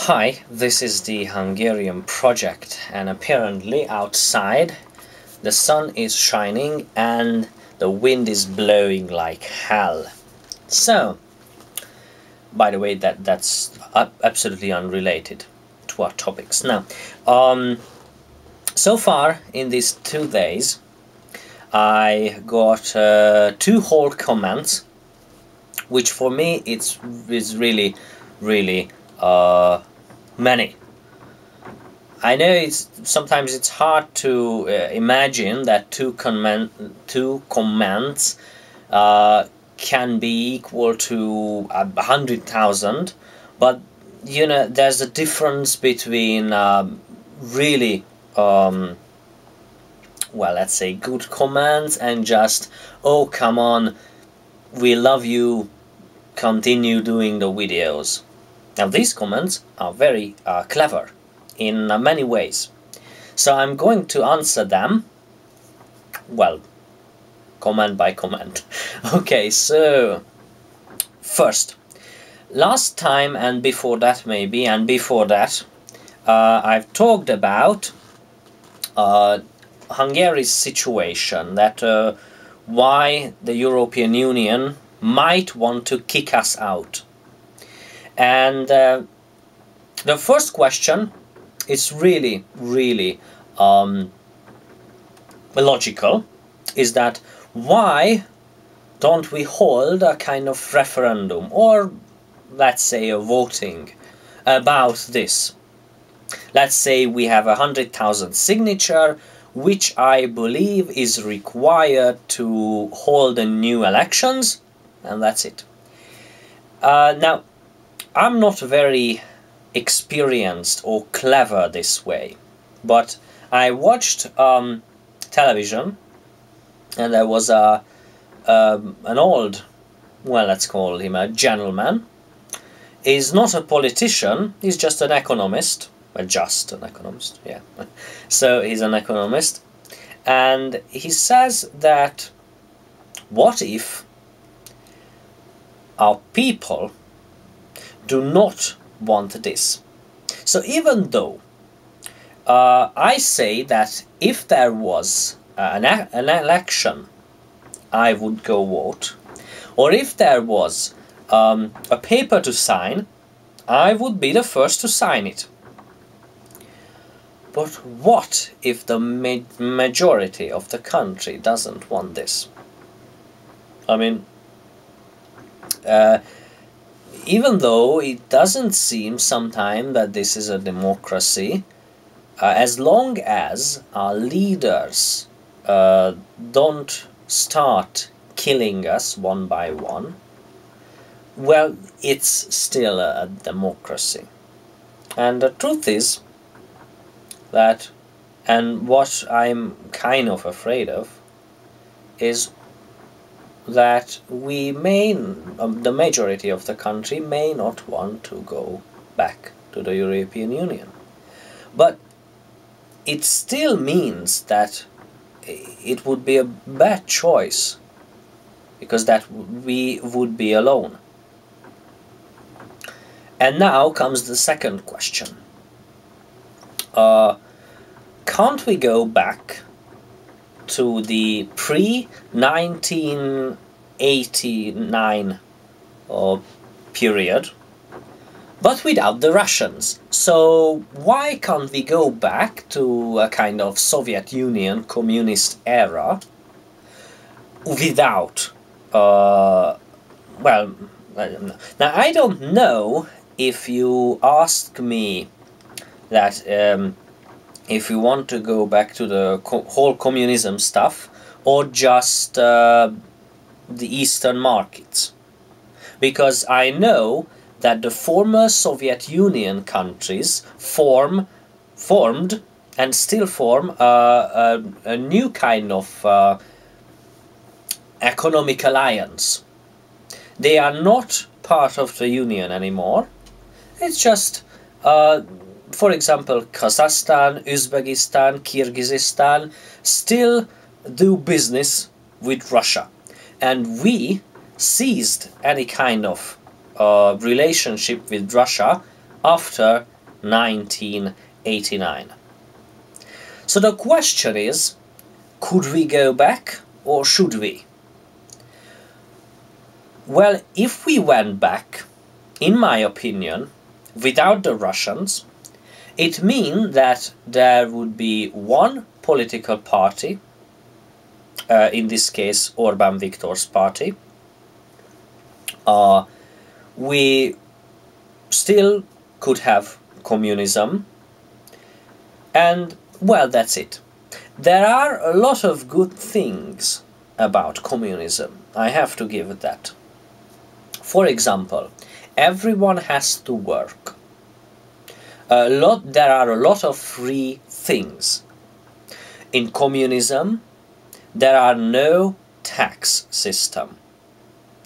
Hi, this is the Hungarian project, and apparently outside the sun is shining and the wind is blowing like hell. So, by the way, that's absolutely unrelated to our topics. Now, so far in these 2 days, I got 2 whole comments, which for me is really many. I know sometimes it's hard to imagine that two comments can be equal to 100,000, but you know there's a difference between really well, let's say good comments and just, oh come on, we love you, continue doing the videos. Now these comments are very clever in many ways, so I'm going to answer them, well, comment by comment. Okay, so first, last time and before that maybe, and before that, I've talked about Hungary's situation, that why the European Union might want to kick us out. And the first question is really logical, is that why don't we hold a kind of referendum, or let's say a voting about this? Let's say we have 100,000 signature, which I believe is required to hold the new elections, and that's it. Now, I'm not very experienced or clever this way, but I watched television, and there was an old, well, let's call him a gentleman. He's not a politician, he's just an economist. Well, just an economist, yeah. So he's an economist, and he says that what if our people do not want this? So even though I say that if there was an election, I would go vote, or if there was a paper to sign, I would be the first to sign it. But what if the majority of the country doesn't want this? I mean, even though it doesn't seem sometimes that this is a democracy, as long as our leaders don't start killing us one by one, well, it's still a democracy. And the truth is that, and what I'm kind of afraid of, is that we may, the majority of the country may not want to go back to the European Union. But it still means that it would be a bad choice, because that we would be alone. And now comes the second question. Can't we go back to the pre-1989 period, but without the Russians? So why can't we go back to a kind of Soviet Union communist era without, well, now I don't know if you ask me that if you want to go back to the whole communism stuff, or just the Eastern markets. Because I know that the former Soviet Union countries formed and still form a new kind of economic alliance. They are not part of the Union anymore. It's just for example, Kazakhstan, Uzbekistan, Kyrgyzstan still do business with Russia, and we seized any kind of relationship with Russia after 1989. So the question is, could we go back or should we? Well, if we went back, in my opinion, without the Russians, it means that there would be one political party, in this case Orbán Viktor's party. We still could have communism, and well, that's it. There are a lot of good things about communism, I have to give it that. For example, everyone has to work. There are a lot of free things. In communism, there are no tax system.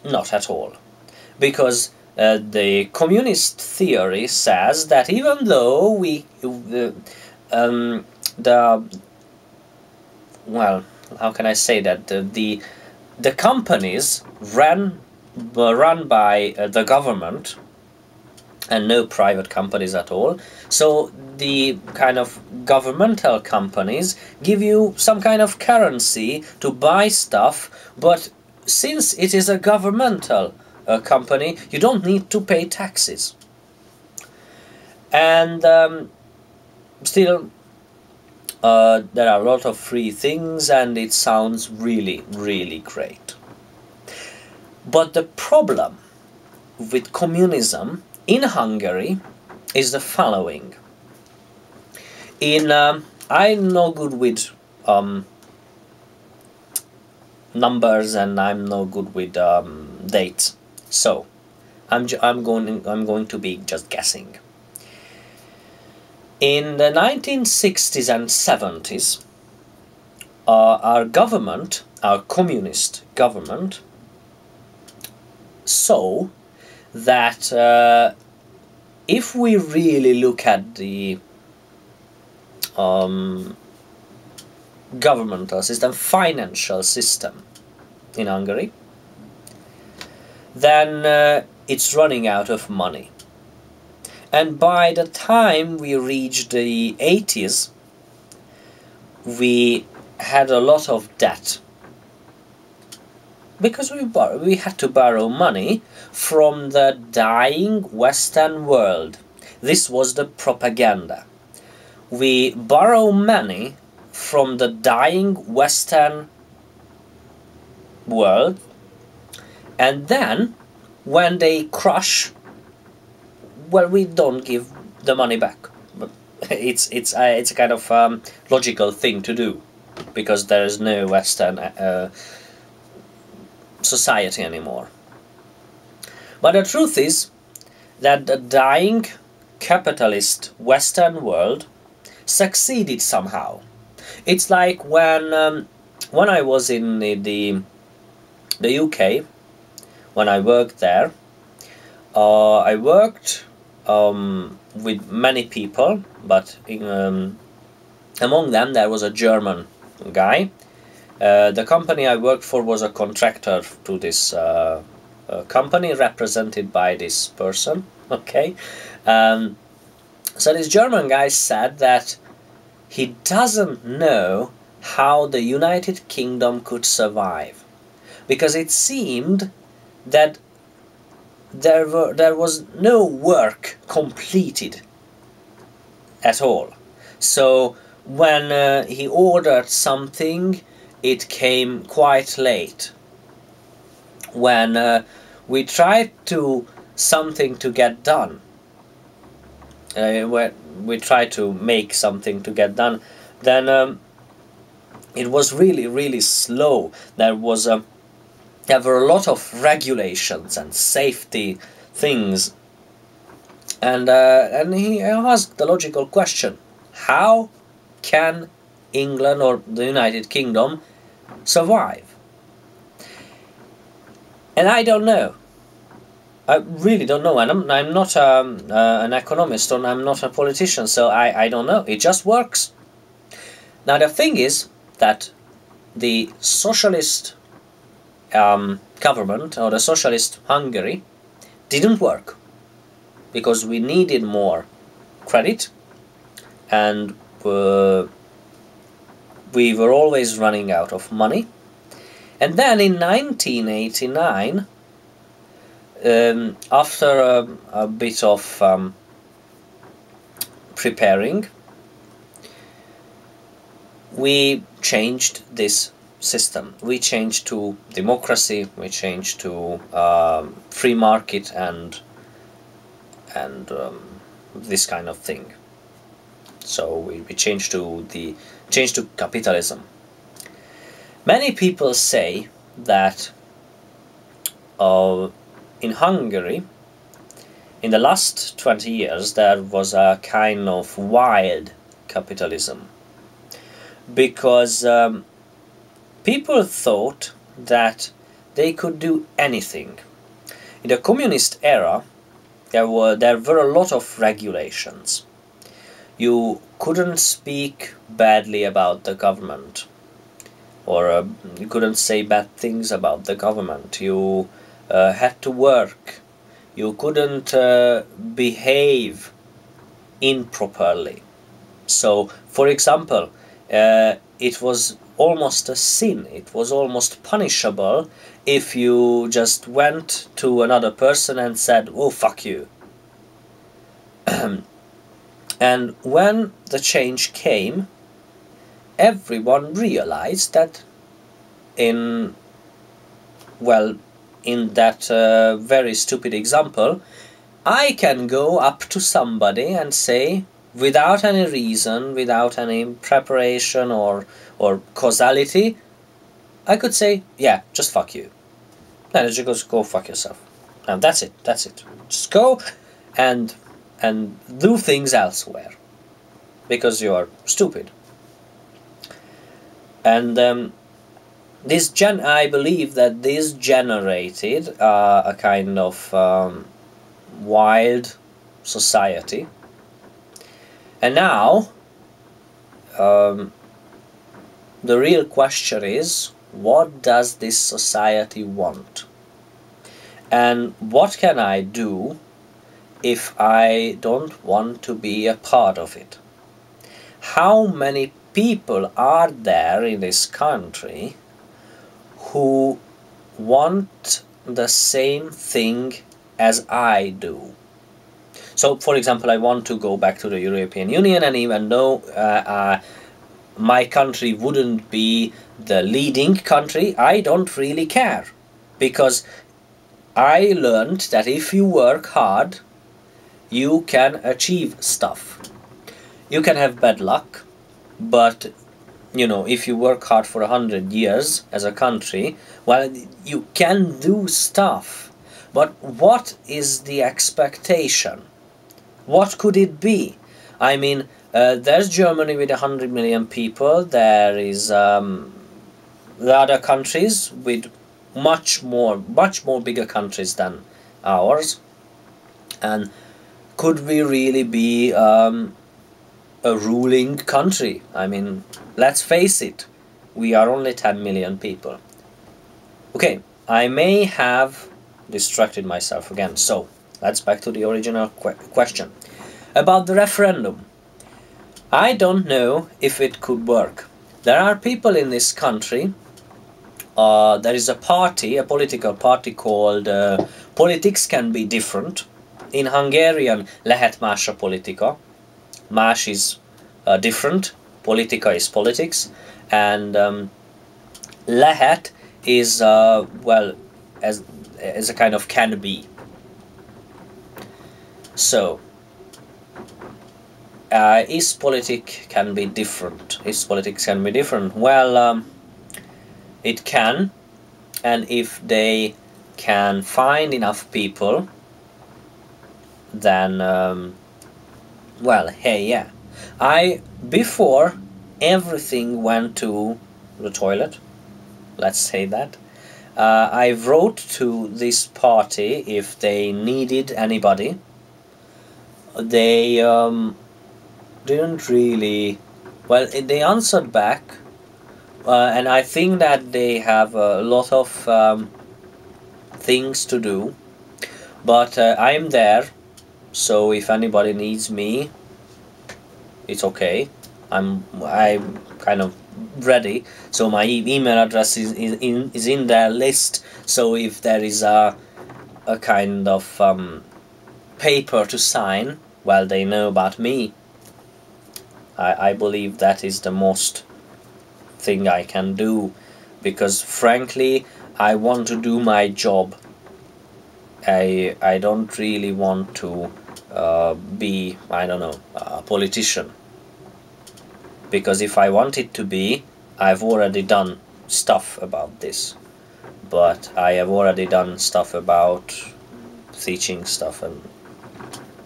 Not at all. Because the communist theory says that even though well, how can I say that? The companies were run by the government and no private companies at all. So the kind of governmental companies give you some kind of currency to buy stuff, but since it is a governmental company, you don't need to pay taxes. And still, there are a lot of free things, and it sounds really, really great. But the problem with communism in Hungary is the following. I'm no good with numbers, and I'm no good with dates, so I'm going to be just guessing. In the 1960s and 70s, our government, our communist government, saw that if we really look at the governmental system, financial system in Hungary, then it's running out of money. And by the time we reached the 80s, we had a lot of debt. Because we had to borrow money from the dying Western world. This was the propaganda. We borrow money from the dying Western world, and then when they crush, well, we don't give the money back. But it's a kind of logical thing to do, because there is no Western society anymore. But the truth is that the dying capitalist Western world succeeded somehow. It's like when I was in the UK, when I worked there, I worked with many people, but among them there was a German guy. The company I worked for was a contractor to this company represented by this person. Okay, so this German guy said that he doesn't know how the United Kingdom could survive, because it seemed that there was no work completed at all. So when he ordered something, it came quite late. When we tried something to get done, when we tried to make something to get done, then it was really, really slow. There were a lot of regulations and safety things, and he asked the logical question: how can England or the United Kingdom survive? And I don't know. I really don't know, and I'm not an economist, or I'm not a politician, so I don't know. It just works. Now the thing is that the socialist government, or the socialist Hungary, didn't work, because we needed more credit, and we were always running out of money. And then in 1989, after a bit of preparing, we changed this system. We changed to democracy, we changed to free market and this kind of thing. So we changed to capitalism. Many people say that in Hungary, in the last 20 years, there was a kind of wild capitalism, because people thought that they could do anything. In the communist era, there were a lot of regulations. You couldn't speak badly about the government, or you couldn't say bad things about the government. You had to work. You couldn't behave improperly. So, for example, it was almost a sin. It was almost punishable if you just went to another person and said, "Oh, fuck you." And when the change came, everyone realized that in that very stupid example, I can go up to somebody and say, without any reason, without any preparation or causality, I could say, yeah, just fuck you. Then just go fuck yourself. And that's it. Just go and do things elsewhere, because you are stupid. And I believe that this generated a kind of wild society. And now the real question is, what does this society want? And what can I do if I don't want to be a part of it? How many people are there in this country who want the same thing as I do? So, for example, I want to go back to the European Union, and even though my country wouldn't be the leading country, I don't really care, because I learned that if you work hard, you can achieve stuff. You can have bad luck, but you know, if you work hard for 100 years as a country, well, you can do stuff. But what is the expectation? What could it be? I mean, there's Germany with 100 million people. There is the other countries with much more bigger countries than ours. And could we really be a ruling country? I mean, let's face it, we are only 10 million people. Okay, I may have distracted myself again, so let's back to the original question. About the referendum. I don't know if it could work. There are people in this country, there is a political party called Politics Can Be Different. In Hungarian, lehet más a politika. Más is different, politika is politics, and lehet is, well, as a kind of can be. So, is politics can be different? Is politics can be different? Well, it can, and if they can find enough people, then, well, hey, yeah. Before everything went to the toilet, let's say that, I wrote to this party if they needed anybody. They didn't really, well, they answered back, and I think that they have a lot of things to do, but I'm there, so if anybody needs me, it's okay. I'm kind of ready. So my email address is in their list. So if there is a kind of paper to sign, well, they know about me. I believe that is the most thing I can do, because frankly I want to do my job. I don't really want to be, I don't know, a politician, because if I wanted to be, I've already done stuff about this. But I have already done stuff about teaching stuff, and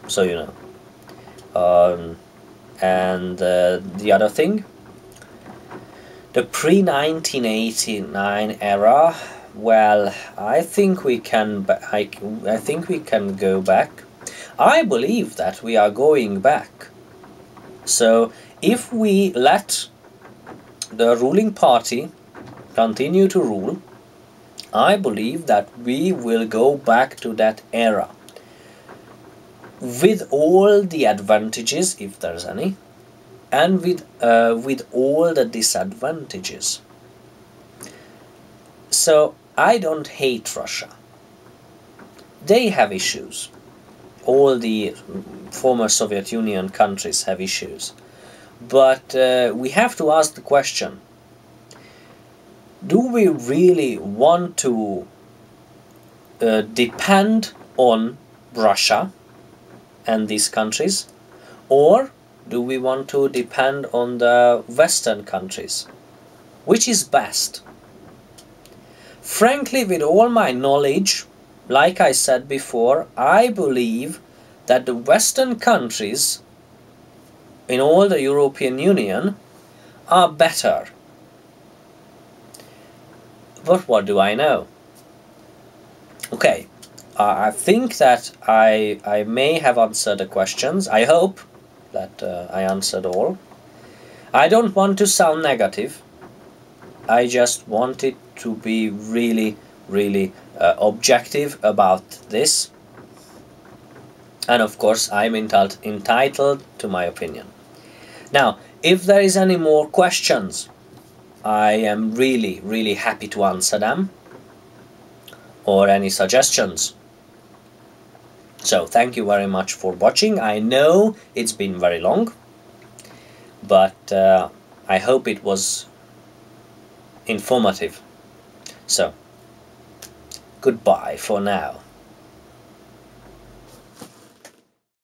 so you know. And the other thing, the pre-1989 era, well, I think we can I think we can go back. I believe that we are going back. So if we let the ruling party continue to rule, I believe that we will go back to that era, with all the advantages, if there's any, and with all the disadvantages. So I don't hate Russia. They have issues. All the former Soviet Union countries have issues. But we have to ask the question, do we really want to depend on Russia and these countries, or do we want to depend on the Western countries? Which is best? Frankly, with all my knowledge, like I said before, I believe that the Western countries in all the European Union are better. But what do I know? Okay, I think that I may have answered the questions. I hope that I answered all. I don't want to sound negative. I just wanted to be really, really objective about this. And of course, I'm entitled to my opinion. Now, if there is any more questions, I am really, really happy to answer them, or any suggestions. So, thank you very much for watching. I know it's been very long, but I hope it was informative. So, goodbye for now.